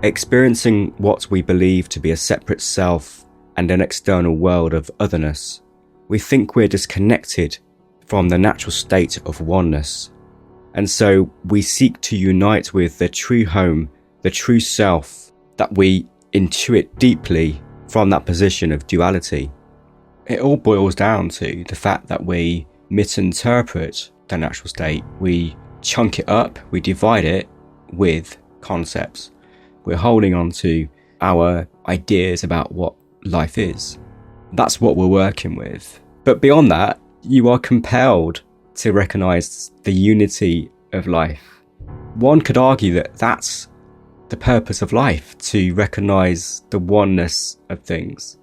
experiencing what we believe to be a separate self and an external world of otherness, we think we're disconnected from the natural state of oneness. And so we seek to unite with the true home, the true self that we intuit deeply from that position of duality. It all boils down to the fact that we misinterpret the natural state. We chunk it up, we divide it with concepts. We're holding on to our ideas about what life is. That's what we're working with. But beyond that, you are compelled to recognize the unity of life. One could argue that that's the purpose of life, to recognize the oneness of things.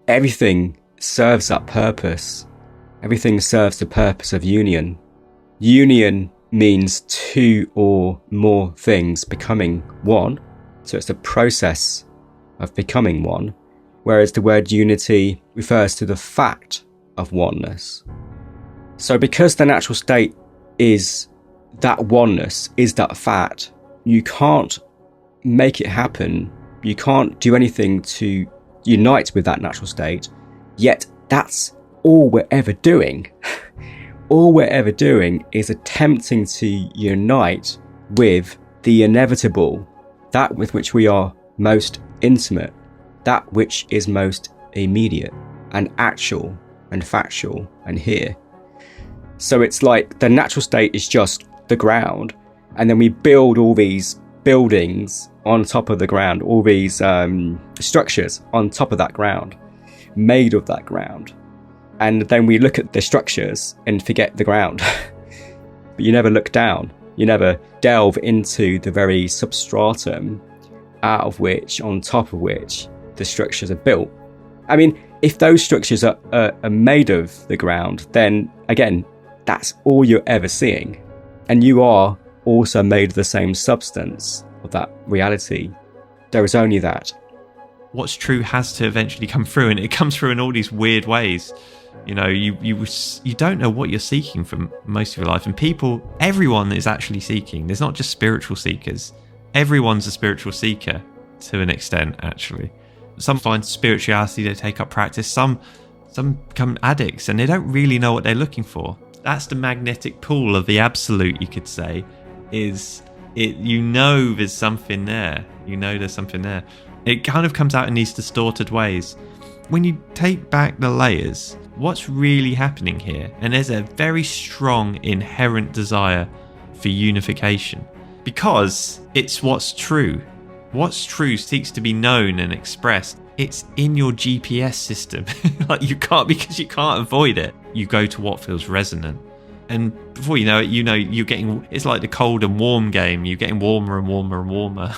Everything serves that purpose. Everything serves the purpose of union. Union means two or more things becoming one. So it's the process of becoming one, whereas the word unity refers to the fact of oneness. So because the natural state is that oneness, is that fact, you can't make it happen. You can't do anything to unite with that natural state, yet that's all we're ever doing. All we're ever doing is attempting to unite with the inevitable, that with which we are most intimate, that which is most immediate and actual and factual and here. So it's like the natural state is just the ground, and then we build all these buildings on top of the ground, all these structures on top of that ground, made of that ground. And then we look at the structures and forget the ground. But you never look down. You never delve into the very substratum out of which, on top of which, the structures are built. I mean, if those structures are made of the ground, then again, that's all you're ever seeing. And you are also made of the same substance of that reality. There is only that. What's true has to eventually come through, and it comes through in all these weird ways. You know, you don't know what you're seeking for most of your life, and everyone is actually seeking. There's not just spiritual seekers. Everyone's a spiritual seeker to an extent, actually. Some find spirituality, they take up practice. Some become addicts, and they don't really know what they're looking for. That's the magnetic pull of the absolute, you could say, is it. You know there's something there. You know there's something there. It kind of comes out in these distorted ways. When you take back the layers, what's really happening here? And there's a very strong inherent desire for unification, because it's what's true. What's true seeks to be known and expressed. It's in your GPS system. Like because you can't avoid it. You go to what feels resonant. And before you know it, you're getting, it's like the cold and warm game. You're getting warmer and warmer and warmer.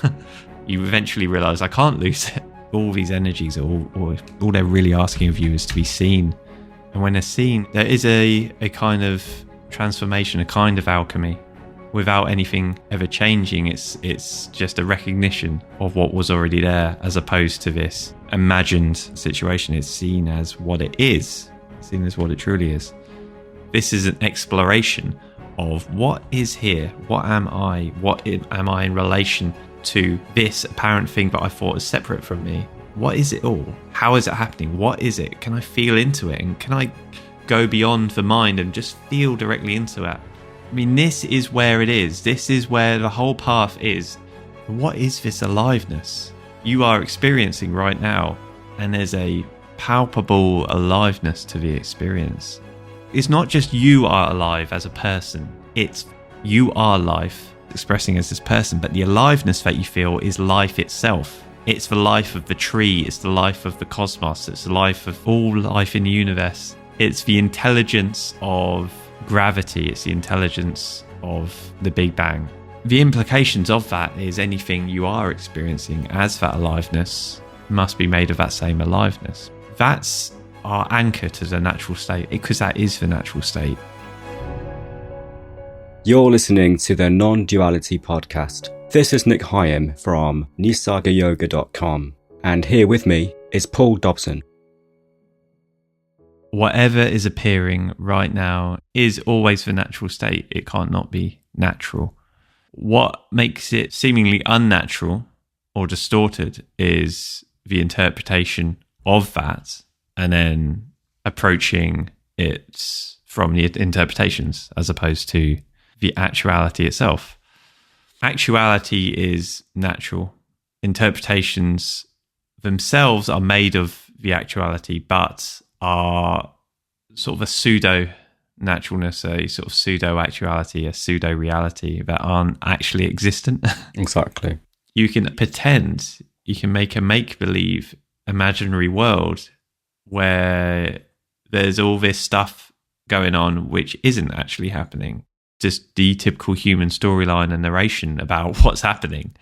You eventually realize, I can't lose it. All these energies, all they're really asking of you is to be seen. And when they're seen, there is a kind of transformation, a kind of alchemy. Without anything ever changing, it's just a recognition of what was already there, as opposed to this imagined situation. It's seen as what it is, seen as what it truly is. This is an exploration of what is here, what am I in relation to this apparent thing that I thought was separate from me. What is it all? How is it happening? What is it? Can I feel into it? And can I go beyond the mind and just feel directly into it? I mean, this is where it is. This is where the whole path is. What is this aliveness you are experiencing right now? And there's a palpable aliveness to the experience. It's not just you are alive as a person. It's you are life expressing as this person, but the aliveness that you feel is life itself. It's the life of the tree. It's the life of the cosmos. It's the life of all life in the universe. It's the intelligence of gravity. It's the intelligence of the Big Bang. The implications of that is anything you are experiencing as that aliveness must be made of that same aliveness. That's our anchor to the natural state, because that is the natural state. You're listening to the Non-Duality podcast. This is Nick Higham from nisargayoga.com, and here with me is Paul Dobson. Whatever is appearing right now is always the natural state. It can't not be natural. What makes it seemingly unnatural or distorted is the interpretation of that, and then approaching it from the interpretations as opposed to the actuality itself. Actuality is natural. Interpretations themselves are made of the actuality, but are sort of a pseudo naturalness, a sort of pseudo actuality, a pseudo reality that aren't actually existent. Exactly. You can pretend, you can make a make-believe imaginary world where there's all this stuff going on which isn't actually happening. Just the typical human storyline and narration about what's happening.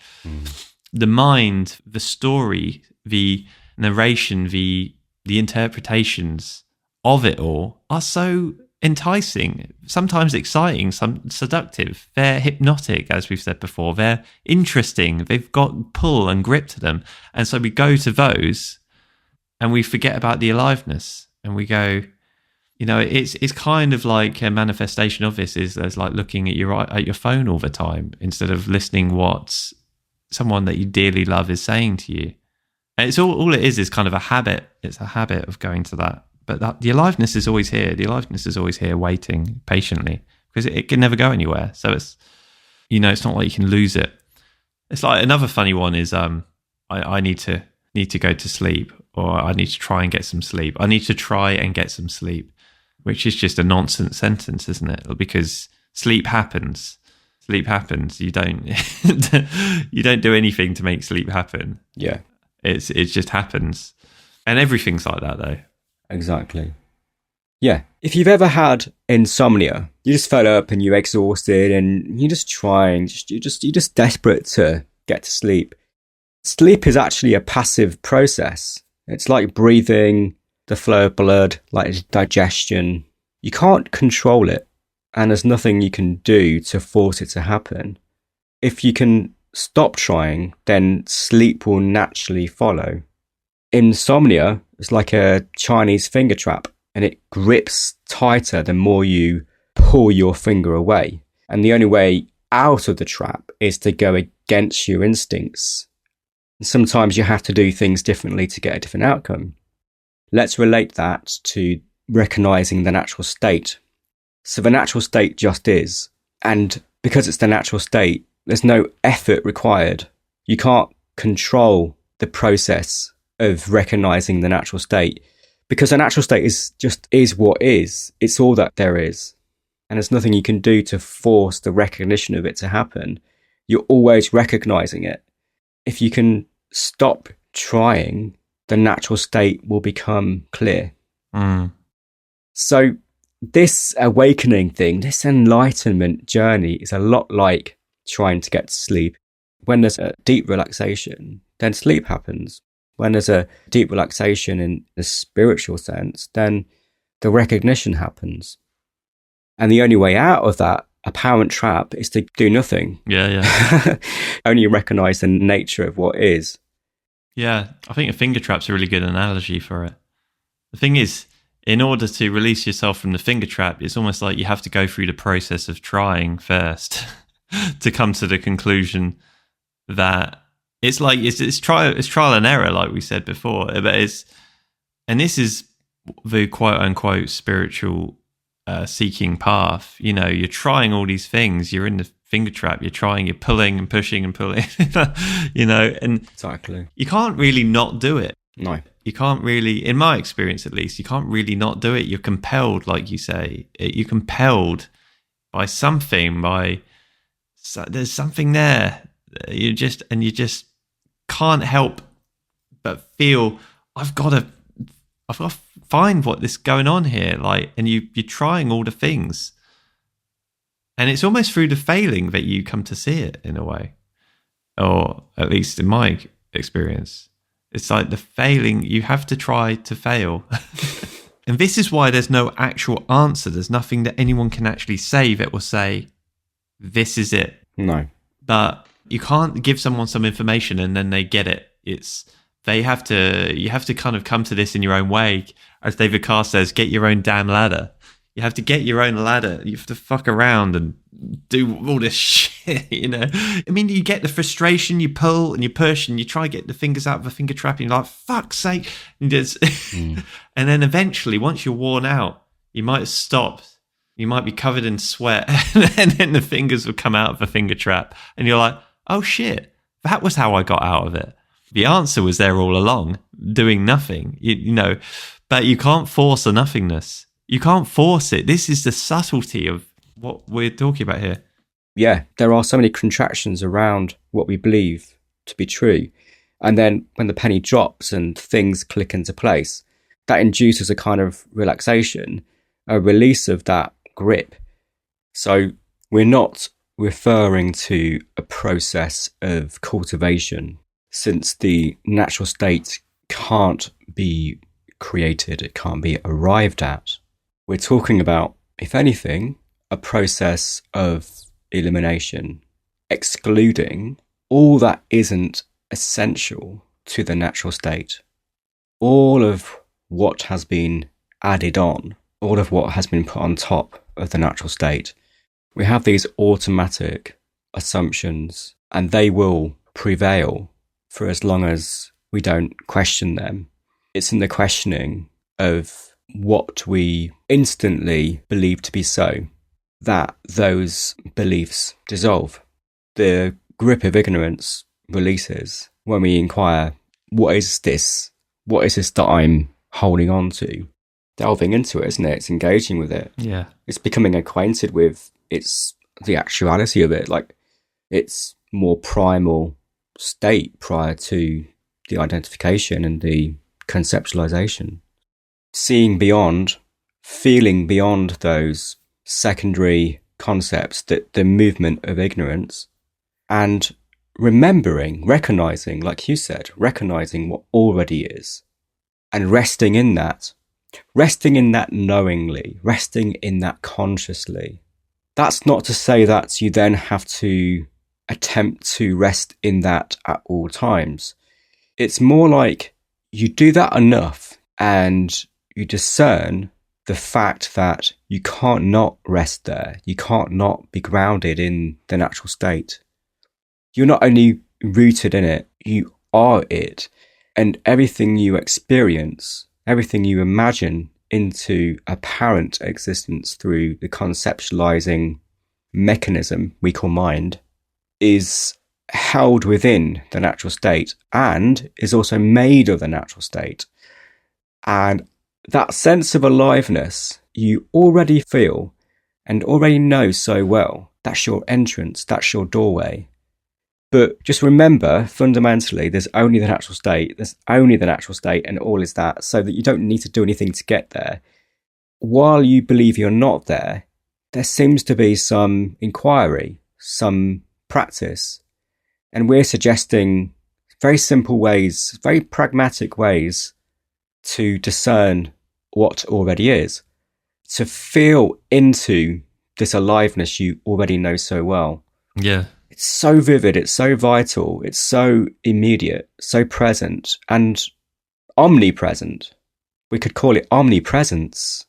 The mind, the story, the narration, the interpretations of it all are so enticing, sometimes exciting, some seductive. They're hypnotic, as we've said before. They're interesting. They've got pull and grip to them. And so we go to those and we forget about the aliveness, and we go, you know, it's kind of like a manifestation of this is like looking at your phone all the time instead of listening what someone that you dearly love is saying to you. And it's all it is kind of a habit. It's a habit of going to that. But the aliveness is always here. The aliveness is always here waiting patiently because it can never go anywhere. So it's, you know, it's not like you can lose it. It's like another funny one is I need to go to sleep, or I need to try and get some sleep. I need to try and get some sleep, which is just a nonsense sentence, isn't it? Because sleep happens. Sleep happens. You don't you don't do anything to make sleep happen. Yeah. It just happens. And everything's like that though. Exactly. Yeah. If you've ever had insomnia, you just fed up and you're exhausted and you're just trying, you're just desperate to get to sleep. Sleep is actually a passive process. It's like breathing, the flow of blood, like digestion. You can't control it, and there's nothing you can do to force it to happen. If you can stop trying, then sleep will naturally follow. Insomnia is like a Chinese finger trap, and it grips tighter the more you pull your finger away. And the only way out of the trap is to go against your instincts. And sometimes you have to do things differently to get a different outcome. Let's relate that to recognizing the natural state. So the natural state just is. And because it's the natural state, there's no effort required. You can't control the process of recognizing the natural state, because the natural state is what is. It's all that there is. And there's nothing you can do to force the recognition of it to happen. You're always recognizing it. If you can stop trying, the natural state will become clear. So this awakening thing, this enlightenment journey is a lot like trying to get to sleep. When there's a deep relaxation, then sleep happens. When there's a deep relaxation in the spiritual sense, then the recognition happens. And the only way out of that apparent trap is to do nothing. Yeah. Only recognize the nature of what is. Yeah, I think a finger trap's a really good analogy for it. The thing is, in order to release yourself from the finger trap, it's almost like you have to go through the process of trying first to come to the conclusion that it's like it's trial and error, like we said before. But and this is the quote unquote spiritual seeking path. You know, you're trying all these things. You're in the finger trap. You're trying. You're pulling and pushing and pulling. You know, and exactly, you can't really not do it. No. You can't really, in my experience at least, you can't really not do it. You're compelled, like you say. You're compelled by something, there's something there. You just can't help but feel, I've got to find what is going on here. Like, and you're trying all the things. And it's almost through the failing that you come to see it in a way. Or at least in my experience. It's like the failing, you have to try to fail. And this is why there's no actual answer. There's nothing that anyone can actually say that will say, this is it. No. But you can't give someone some information and then they get it. You have to kind of come to this in your own way. As David Carr says, get your own damn ladder. You have to get your own ladder. You have to fuck around and do all this shit, you know. I mean, you get the frustration, you pull and you push and you try to get the fingers out of a finger trap and you're like, fuck's sake. And, and then eventually, once you're worn out, you might have stopped. You might be covered in sweat and then the fingers will come out of a finger trap and you're like, oh shit, that was how I got out of it. The answer was there all along, doing nothing, you know, but you can't force a nothingness. You can't force it. This is the subtlety of what we're talking about here. Yeah, there are so many contractions around what we believe to be true. And then when the penny drops and things click into place, that induces a kind of relaxation, a release of that grip. So we're not referring to a process of cultivation, since the natural state can't be created, it can't be arrived at. We're talking about, if anything, a process of elimination, excluding all that isn't essential to the natural state. All of what has been added on, all of what has been put on top of the natural state. We have these automatic assumptions, and they will prevail for as long as we don't question them. It's in the questioning of what we instantly believe to be so that those beliefs dissolve. The grip of ignorance releases when we inquire, what is this? What is this that I'm holding on to? Delving into it, isn't it? It's engaging with it. Yeah. It's becoming acquainted with the actuality of it, like its more primal state prior to the identification and the conceptualization. Seeing beyond, feeling beyond those secondary concepts, that the movement of ignorance, and remembering, recognizing, like you said, recognizing what already is, and resting in that knowingly, resting in that consciously. That's not to say that you then have to attempt to rest in that at all times. It's more like you do that enough and you discern the fact that you can't not rest there. You can't not be grounded in the natural state. You're not only rooted in it, you are it. And everything you experience, everything you imagine into apparent existence through the conceptualizing mechanism we call mind, is held within the natural state and is also made of the natural state. And that sense of aliveness you already feel and already know so well. That's your entrance, that's your doorway. But just remember, fundamentally, there's only the natural state. There's only the natural state, and all is that, so that you don't need to do anything to get there. While you believe you're not there, there seems to be some inquiry, some practice. And we're suggesting very simple ways, very pragmatic ways to discern what already is, to feel into this aliveness you already know so well. Yeah. It's so vivid, it's so vital, it's so immediate, so present and omnipresent. We could call it omnipresence.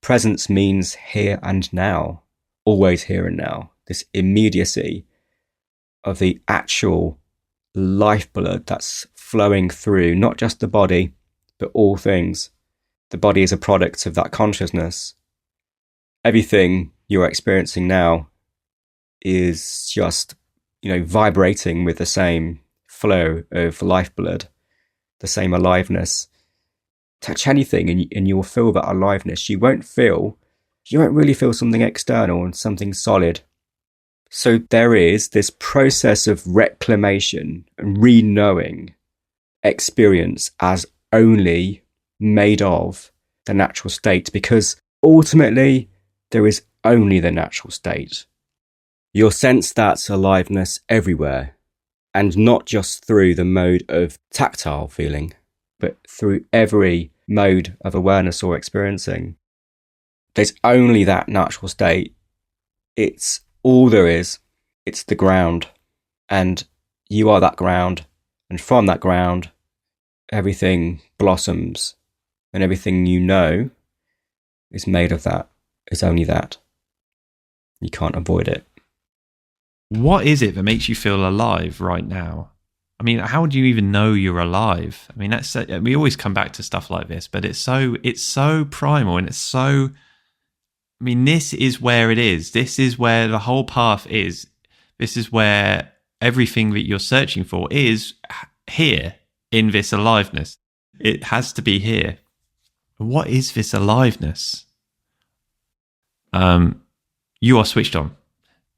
Presence means here and now, always here and now. This immediacy of the actual lifeblood that's flowing through not just the body, but all things. The body is a product of that consciousness. Everything you're experiencing now is just, vibrating with the same flow of lifeblood, the same aliveness. Touch anything and you'll feel that aliveness. You won't really feel something external and something solid. So there is this process of reclamation and re-knowing experience as only made of the natural state, because ultimately there is only the natural state. You'll sense that aliveness everywhere, and not just through the mode of tactile feeling, but through every mode of awareness or experiencing. There's only that natural state. It's all there is. It's the ground, and you are that ground, and from that ground, everything blossoms, and everything you know is made of that, is only that. You can't avoid it. What is it that makes you feel alive right now? I mean, how do you even know you're alive? I mean, that's we always come back to stuff like this, but it's so primal, and it's so. I mean, this is where it is. This is where the whole path is. This is where everything that you're searching for is here in this aliveness. It has to be here. What is this aliveness? You are switched on.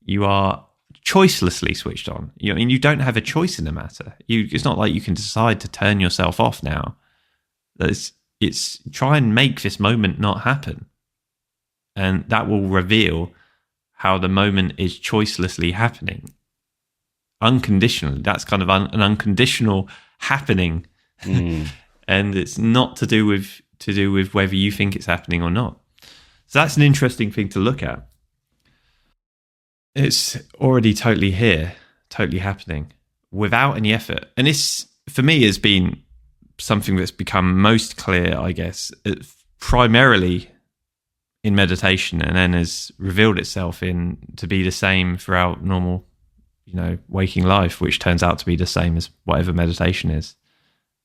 You are choicelessly switched on. You don't have a choice in the matter. It's not like you can decide to turn yourself off now. It's try and make this moment not happen. And that will reveal how the moment is choicelessly happening. Unconditionally. That's kind of an unconditional happening. And it's not to do with whether you think it's happening or not. So that's an interesting thing to look at. It's already totally here, totally happening, without any effort. And this, for me, has been something that's become most clear, I guess, primarily in meditation, and then has revealed itself to be the same throughout normal, waking life, which turns out to be the same as whatever meditation is.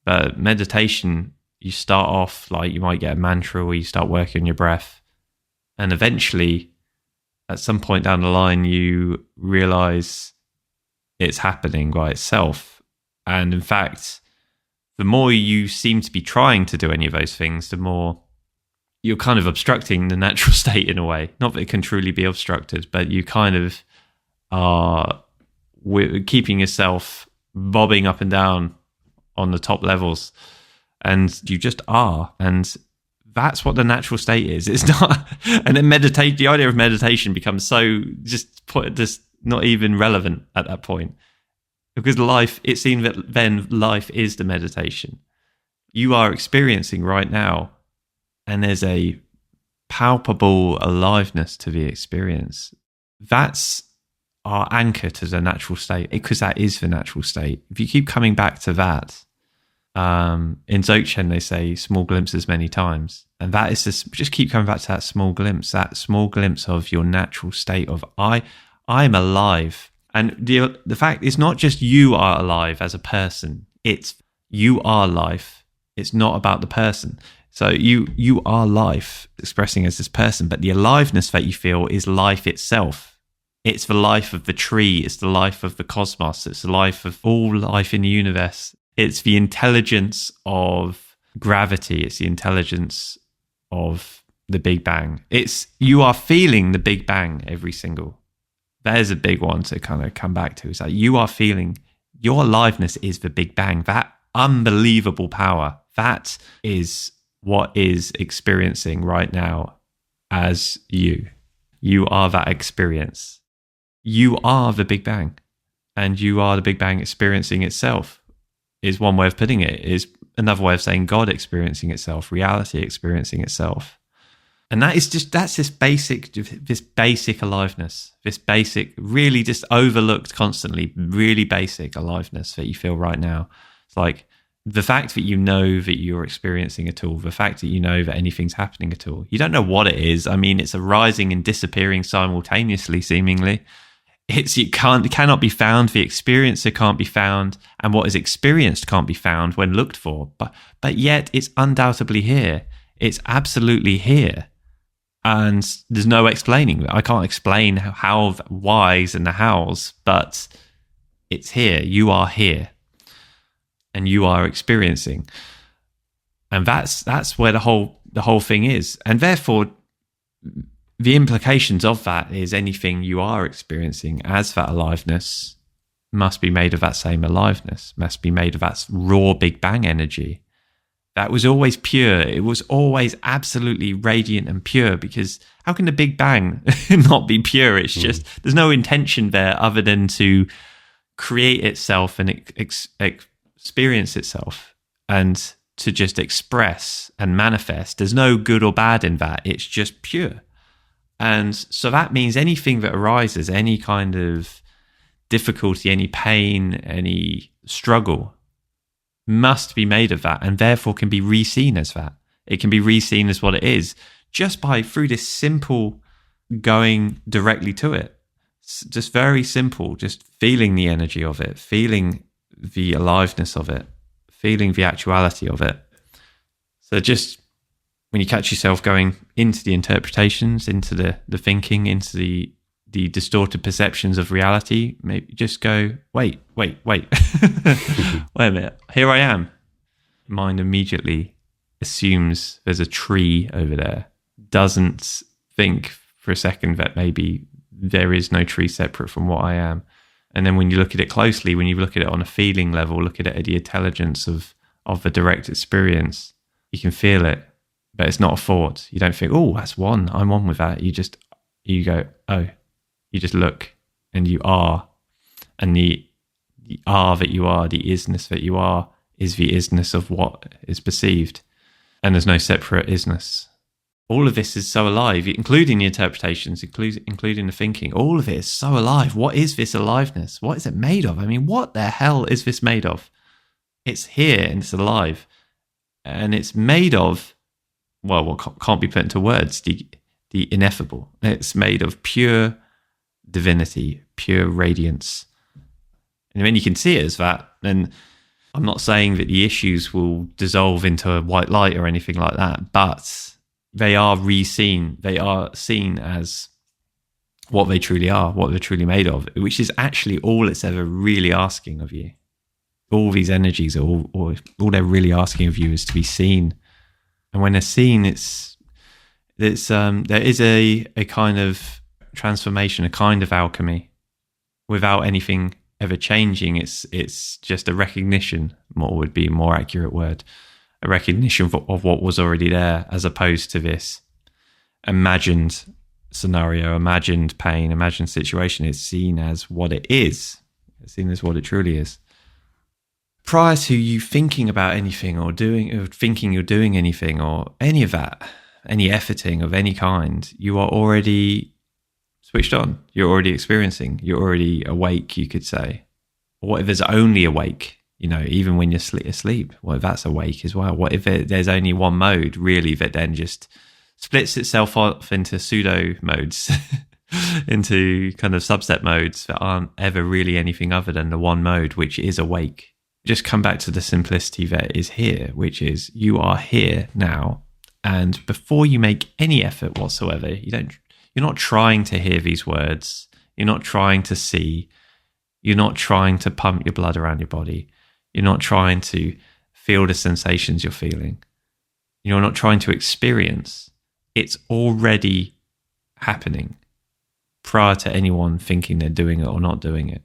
But meditation, you start off like you might get a mantra, or you start working on your breath, and eventually, at some point down the line, you realize it's happening by itself. And in fact, the more you seem to be trying to do any of those things, the more you're kind of obstructing the natural state in a way. Not that it can truly be obstructed, but you kind of are keeping yourself bobbing up and down on the top levels. And you just are. And that's what the natural state is. It's not, and then the idea of meditation becomes so just not even relevant at that point, because it seems that then life is the meditation you are experiencing right now, and there's a palpable aliveness to the experience. That's our anchor to the natural state, because that is the natural state. If you keep coming back to that, in Dzogchen they say small glimpses many times, and that is just keep coming back to that small glimpse of your natural state of I am alive. And the fact is not just you are alive as a person, it's you are life. It's not about the person. So you are life expressing as this person, but the aliveness that you feel is life itself. It's the life of the tree, it's the life of the cosmos, it's the life of all life in the universe. It's the intelligence of gravity. It's the intelligence of the Big Bang. You are feeling the Big Bang there's a big one to kind of come back to. It's like you are feeling your aliveness is the Big Bang. That unbelievable power. That is what is experiencing right now as you. You are that experience. You are the Big Bang. And you are the Big Bang experiencing itself. Is one way of putting it. Is another way of saying God experiencing itself, reality experiencing itself. And that's this basic aliveness, this basic, really just overlooked constantly, really basic aliveness that you feel right now. It's like the fact that you know that you're experiencing it all, the fact that you know that anything's happening at all. You don't know what it is. I mean, it's arising and disappearing simultaneously, seemingly. It cannot be found. The experiencer can't be found, and what is experienced can't be found when looked for. But yet, it's undoubtedly here. It's absolutely here, and there's no explaining. I can't explain how, whys, and the hows, but it's here. You are here, and you are experiencing, and that's where the whole thing is, and therefore. The implications of that is anything you are experiencing as that aliveness must be made of that same aliveness, must be made of that raw Big Bang energy. That was always pure. It was always absolutely radiant and pure, because how can the Big Bang not be pure? It's just, there's no intention there other than to create itself and experience itself and to just express and manifest. There's no good or bad in that. It's just pure. And so that means anything that arises, any kind of difficulty, any pain, any struggle must be made of that, and therefore can be re-seen as that. It can be re-seen as what it is just through this simple going directly to it. Just very simple, just feeling the energy of it, feeling the aliveness of it, feeling the actuality of it. So just when you catch yourself going into the interpretations, into the thinking, into the distorted perceptions of reality, maybe just go, wait. Wait a minute, here I am. Mind immediately assumes there's a tree over there, doesn't think for a second that maybe there is no tree separate from what I am. And then when you look at it closely, when you look at it on a feeling level, look at it at the intelligence of the direct experience, you can feel it, but it's not a thought. You don't think, oh, that's one, I'm one with that. You go, oh, you just look, and you are. And the are that you are, the isness that you are, is the isness of what is perceived. And there's no separate isness. All of this is so alive, including the interpretations, including the thinking. All of it is so alive. What is this aliveness? What is it made of? I mean, what the hell is this made of? It's here and it's alive. And it's made of, well, what can't be put into words, the ineffable. It's made of pure divinity, pure radiance. And when you can see it as that, then I'm not saying that the issues will dissolve into a white light or anything like that, but they are re-seen. They are seen as what they truly are, what they're truly made of, which is actually all it's ever really asking of you. All these energies, all they're really asking of you is to be seen. And when they're seen, there is a kind of transformation, a kind of alchemy, without anything ever changing. It's just a recognition, more would be a more accurate word, a recognition of what was already there, as opposed to this imagined scenario, imagined pain, imagined situation. It's seen as what it is. It's seen as what it truly is. Prior to you thinking about anything or thinking you're doing anything or any of that, any efforting of any kind, you are already switched on. You're already experiencing. You're already awake, you could say. Or what if there's only awake? Even when you're asleep, what if that's awake as well? What if there's only one mode, really, that then just splits itself off into pseudo modes, into kind of subset modes that aren't ever really anything other than the one mode, which is awake? Just come back to the simplicity that is here, which is you are here now. And before you make any effort whatsoever, you're not trying to hear these words. You're not trying to see. You're not trying to pump your blood around your body. You're not trying to feel the sensations you're feeling. You're not trying to experience. It's already happening prior to anyone thinking they're doing it or not doing it,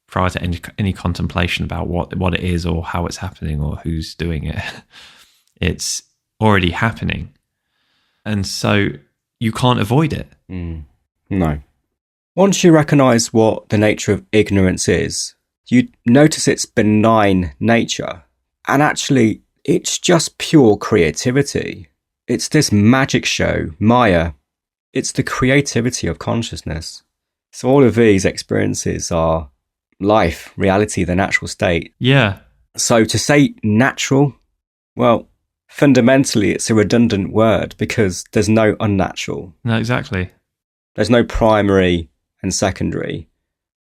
prior to any contemplation about what it is or how it's happening or who's doing it. It's already happening. And so you can't avoid it. No. Once you recognise what the nature of ignorance is, you notice its benign nature. And actually, it's just pure creativity. It's this magic show, Maya. It's the creativity of consciousness. So all of these experiences are life, reality, the natural state. Yeah. So to say natural, well, fundamentally, it's a redundant word because there's no unnatural. No, exactly. There's no primary and secondary.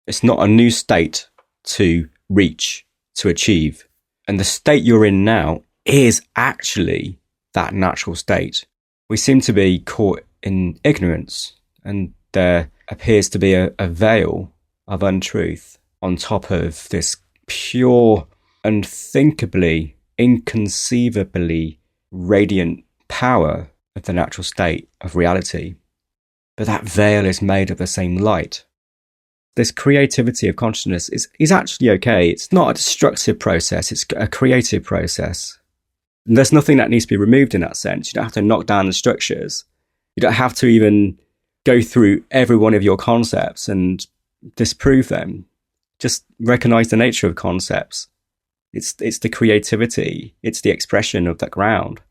It's not a new state to reach, to achieve. And the state you're in now is actually that natural state. We seem to be caught in ignorance, and there appears to be a veil of untruth on top of this pure, unthinkably, inconceivably radiant power of the natural state of reality. But that veil is made of the same light. This creativity of consciousness is actually okay. It's not a destructive process, it's a creative process. And there's nothing that needs to be removed in that sense. You don't have to knock down the structures. You don't have to even go through every one of your concepts and disprove them. Just recognize the nature of concepts. It's the creativity. It's the expression of that ground.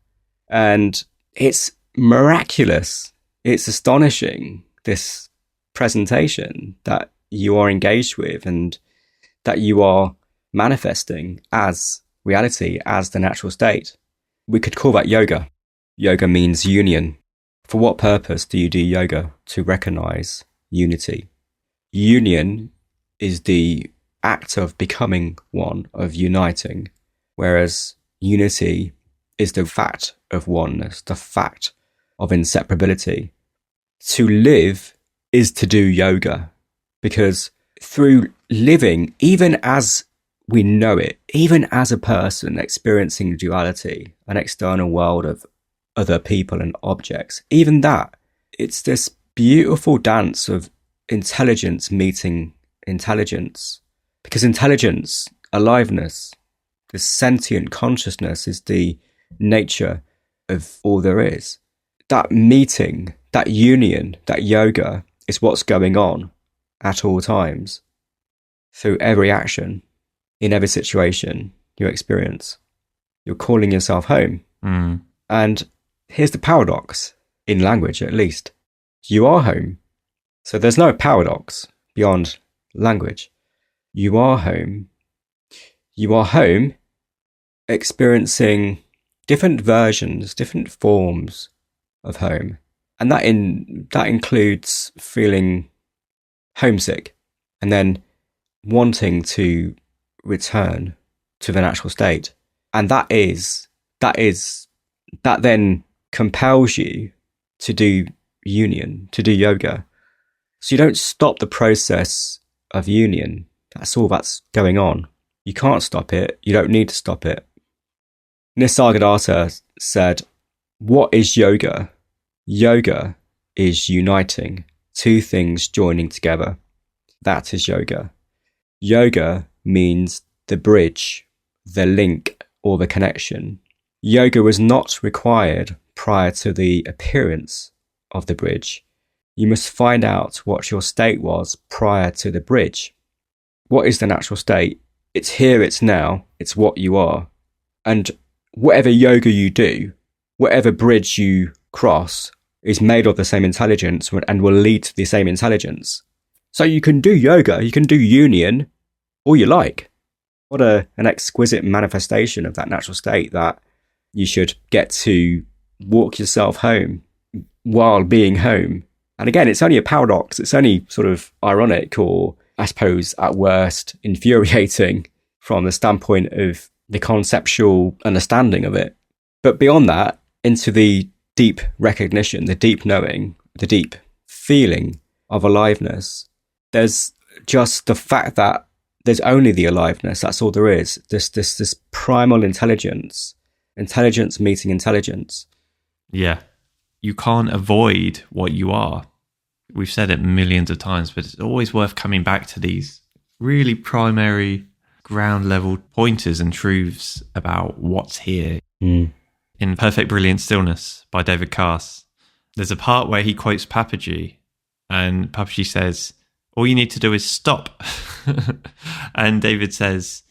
And it's miraculous. It's astonishing, this presentation that you are engaged with and that you are manifesting as reality, as the natural state. We could call that yoga. Yoga means union. For what purpose do you do yoga? To recognize unity. Union is the act of becoming one, of uniting, whereas unity is the fact of oneness, the fact of inseparability. To live is to do yoga, because through living, even as we know it, even as a person experiencing duality, an external world of other people and objects, even that, it's this beautiful dance of intelligence meeting intelligence. Because intelligence, aliveness, this sentient consciousness is the nature of all there is. That meeting, that union, that yoga is what's going on at all times, through every action, in every situation you experience. You're calling yourself home. And here's the paradox, in language at least. You are home. So there's no paradox beyond language. You are home. You are home, experiencing different versions, different forms of home. And that includes feeling homesick and then wanting to return to the natural state. And that then compels you to do union, to do yoga. So you don't stop the process of union. That's all that's going on. You can't stop it. You don't need to stop it. Nisargadatta said, what is yoga? Yoga is uniting, two things joining together. That is yoga. Yoga means the bridge, the link, or the connection. Yoga was not required prior to the appearance of the bridge. You must find out what your state was prior to the bridge. What is the natural state? It's here, it's now, it's what you are. And whatever yoga you do, whatever bridge you cross, is made of the same intelligence and will lead to the same intelligence. So you can do yoga, you can do union, all you like. What an exquisite manifestation of that natural state, that you should get to walk yourself home while being home. And again, it's only a paradox. It's only sort of ironic, or I suppose at worst infuriating from the standpoint of the conceptual understanding of it. But beyond that, into the deep recognition, the deep knowing, the deep feeling of aliveness, there's just the fact that there's only the aliveness. That's all there is. This primal intelligence meeting intelligence. Yeah. You can't avoid what you are. We've said it millions of times, but it's always worth coming back to these really primary ground level pointers and truths about what's here. In Perfect Brilliant Stillness by David Cass, there's a part where he quotes Papaji, and Papaji says, all you need to do is stop. And David says,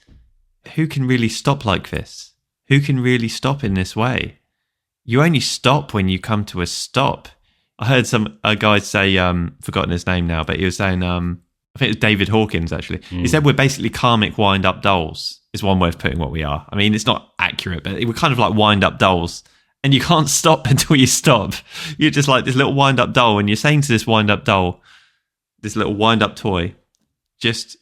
who can really stop like this? Who can really stop in this way? You only stop when you come to a stop. I heard a guy say, forgotten his name now, but he was saying, I think it was David Hawkins actually. He said we're basically karmic wind-up dolls, is one way of putting what we are. I mean, it's not accurate, but we're kind of like wind-up dolls. And you can't stop until you stop. You're just like this little wind-up doll, and you're saying to this wind-up doll, this little wind-up toy, just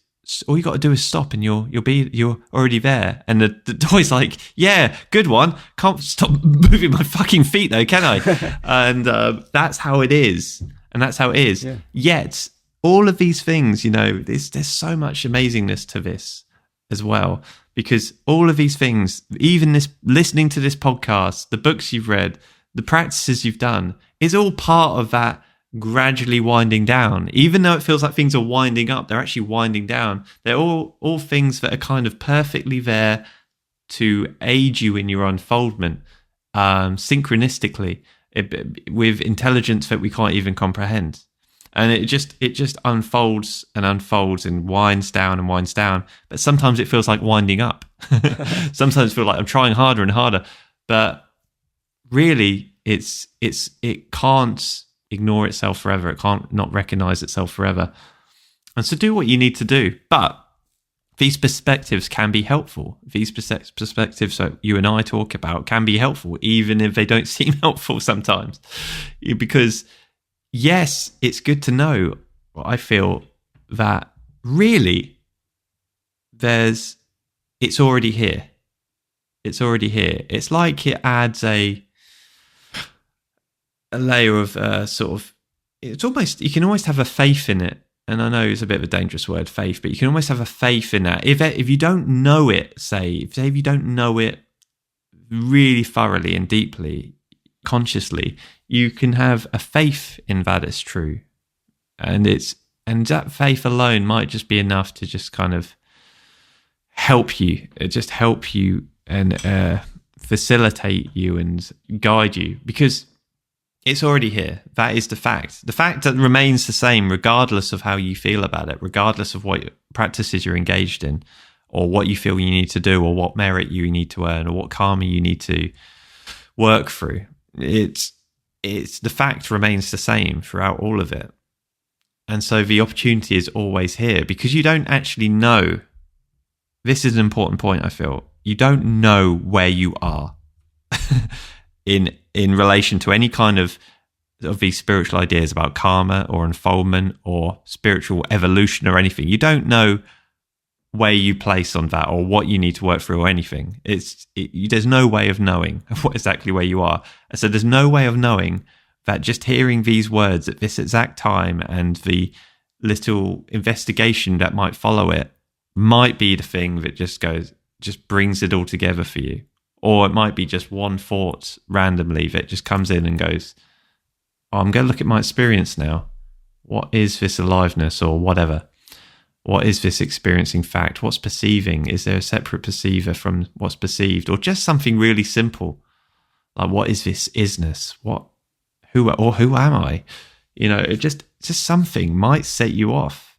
all you got to do is stop, and you're already there. And the toy's like, yeah, good one. Can't stop moving my fucking feet though, can I? And that's how it is, and that's how it is. Yeah. Yet all of these things, there's so much amazingness to this as well, because all of these things, even this, listening to this podcast, the books you've read, the practices you've done, is all part of that gradually winding down. Even though it feels like things are winding up, they're actually winding down. They're all things that are kind of perfectly there to aid you in your unfoldment, synchronistically, with intelligence that we can't even comprehend. And it just unfolds and winds down. But sometimes it feels like winding up. Sometimes I feel like I'm trying harder and harder. But really, it can't ignore itself forever. It can't not recognize itself forever. And so do what you need to do. But these perspectives can be helpful. These perspectives that you and I talk about can be helpful, even if they don't seem helpful sometimes. Because, yes, it's good to know, I feel, that really it's already here. It's already here. It's like it adds a layer of it's almost, you can almost have a faith in it. And I know it's a bit of a dangerous word, faith, but you can almost have a faith in that. If you don't know it, if you don't know it really thoroughly and deeply, consciously, you can have a faith in that it's true. And that faith alone might just be enough to just kind of help you and facilitate you and guide you, because it's already here. That is the fact. The fact that remains the same regardless of how you feel about it, regardless of what practices you're engaged in, or what you feel you need to do, or what merit you need to earn, or what karma you need to work through. It's the fact remains the same throughout all of it. And so the opportunity is always here, because you don't actually know. This is an important point, I feel. You don't know where you are in relation to any kind of these spiritual ideas about karma or unfoldment or spiritual evolution or anything. You don't know where you place on that or what you need to work through or anything. There's no way of knowing exactly where you are. So there's no way of knowing that just hearing these words at this exact time and the little investigation that might follow it might be the thing that just brings it all together for you. Or it might be just one thought randomly that just comes in and goes, oh, I'm going to look at my experience now. What is this aliveness or whatever? What is this experiencing fact? What's perceiving? Is there a separate perceiver from what's perceived? Or just something really simple, like what is this isness? Who am I? It just something might set you off.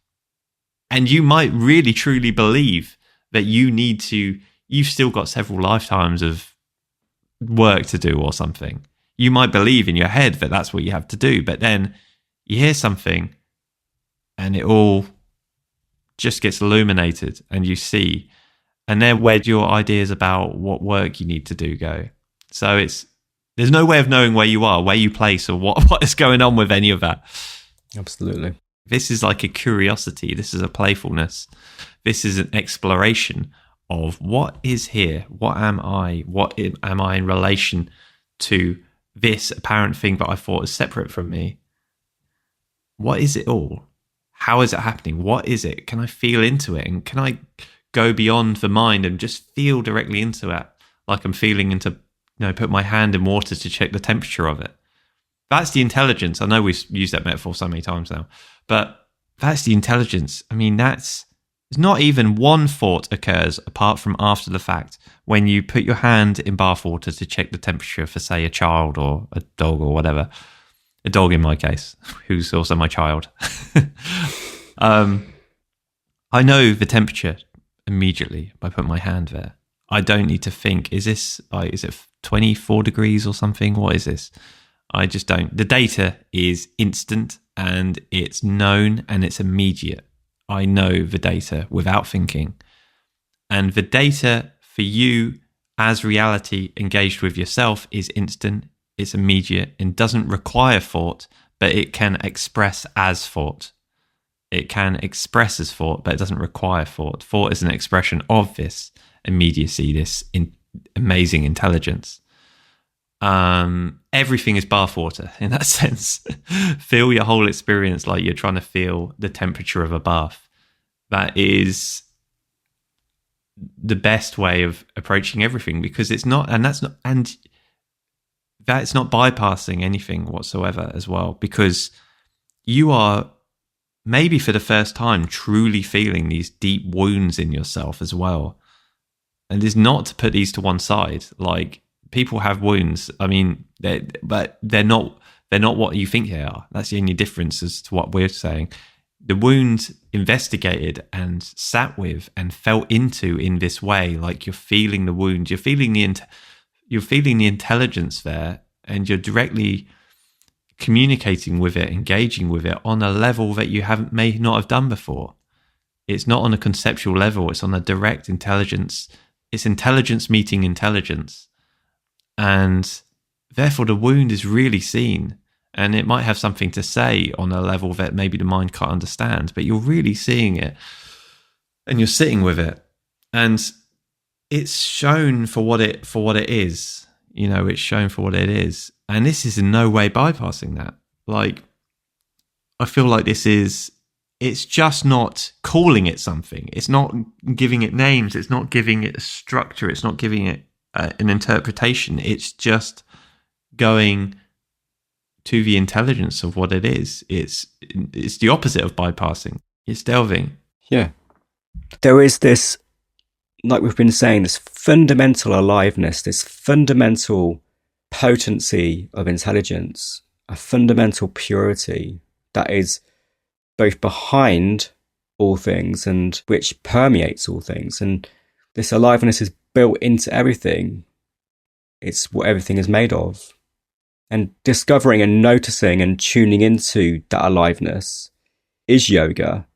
And you might really truly believe that you've still got several lifetimes of work to do or something. You might believe in your head that that's what you have to do, but then you hear something and it all just gets illuminated and you see, and then where do your ideas about what work you need to do go? So there's no way of knowing where you are, where you place, or what is going on with any of that. Absolutely. This is like a curiosity. This is a playfulness. This is an exploration of what is here. What am I? What am I in relation to this apparent thing that I thought is separate from me? What is it all? How is it happening? What is it? Can I feel into it? And can I go beyond the mind and just feel directly into it? Like I'm feeling into, put my hand in water to check the temperature of it. That's the intelligence. I know we've used that metaphor so many times now, but that's the intelligence. I mean, there's not even one thought occurs apart from after the fact when you put your hand in bath water to check the temperature for, say, a child or a dog or whatever. A dog in my case, who's also my child. I know the temperature immediately by putting my hand there. I don't need to think, is it 24 degrees or something? What is this? I just don't. The data is instant and it's known and it's immediate. I know the data without thinking. And the data for you as reality engaged with yourself is instant, it's immediate, and doesn't require thought, but it can express as thought. It can express as thought, but it doesn't require thought. Thought is an expression of this immediacy, this amazing intelligence. Everything is bathwater in that sense. Feel your whole experience like you're trying to feel the temperature of a bath. That is the best way of approaching everything, because it's not, and that's not bypassing anything whatsoever as well, because you are maybe for the first time truly feeling these deep wounds in yourself as well. And it's not to put these to one side. Like, people have wounds. I mean, they're not what you think they are. That's the only difference as to what we're saying. The wounds investigated and sat with and felt into in this way, like you're feeling the wound, you're feeling the intelligence there, and you're directly communicating with it, engaging with it on a level that you may not have done before. It's not on a conceptual level. It's on a direct intelligence. It's intelligence meeting intelligence. And therefore the wound is really seen. And it might have something to say on a level that maybe the mind can't understand, but you're really seeing it and you're sitting with it. And it's shown for what it is. You know, it's shown for what it is. And this is in no way bypassing that. Like, I feel like it's just not calling it something. It's not giving it names. It's not giving it a structure. It's not giving it an interpretation. It's just going to the intelligence of what it is. It's the opposite of bypassing. It's delving. Yeah. There is this, like we've been saying, this fundamental aliveness, this fundamental potency of intelligence, a fundamental purity that is both behind all things and which permeates all things. And this aliveness is built into everything. It's what everything is made of. And discovering and noticing and tuning into that aliveness is yoga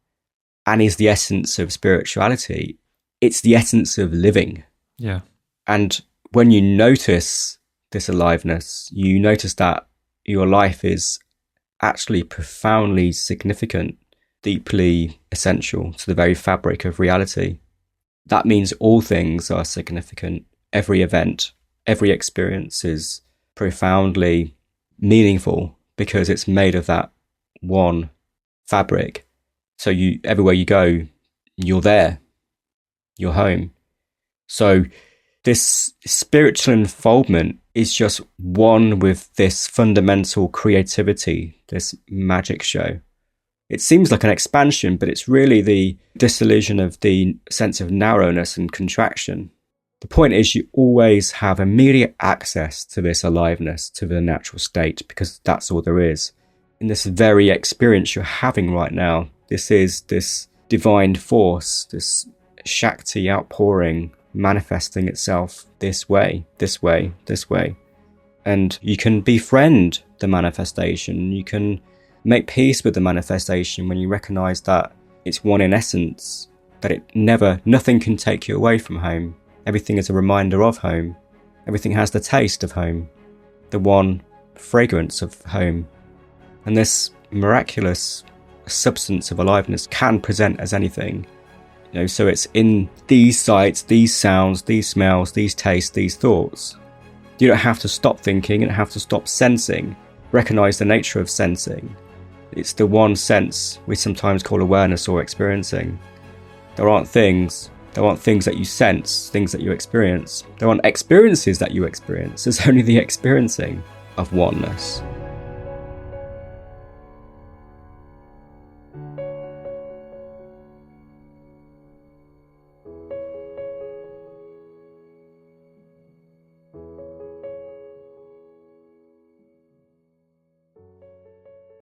and is the essence of spirituality. It's the essence of living. Yeah. And when you notice this aliveness, you notice that your life is actually profoundly significant, deeply essential to the very fabric of reality. That means all things are significant. Every event, every experience is profoundly meaningful because it's made of that one fabric. So everywhere you go, you're there. You're home. So this spiritual unfoldment is just one with this fundamental creativity, this magic show. It seems like an expansion, but it's really the dissolution of the sense of narrowness and contraction. The point is you always have immediate access to this aliveness, to the natural state, because that's all there is. In this very experience you're having right now, this is this divine force, this Shakti outpouring, manifesting itself this way, this way, this way. And you can befriend the manifestation. You can make peace with the manifestation when you recognize that it's one in essence, that nothing can take you away from home. Everything is a reminder of home. Everything has the taste of home, the one fragrance of home. And this miraculous substance of aliveness can present as anything. You know, so it's in these sights, these sounds, these smells, these tastes, these thoughts. You don't have to stop thinking, you don't have to stop sensing. Recognize the nature of sensing. It's the one sense we sometimes call awareness or experiencing. There aren't things that you sense, things that you experience. There aren't experiences that you experience. There's only the experiencing of oneness.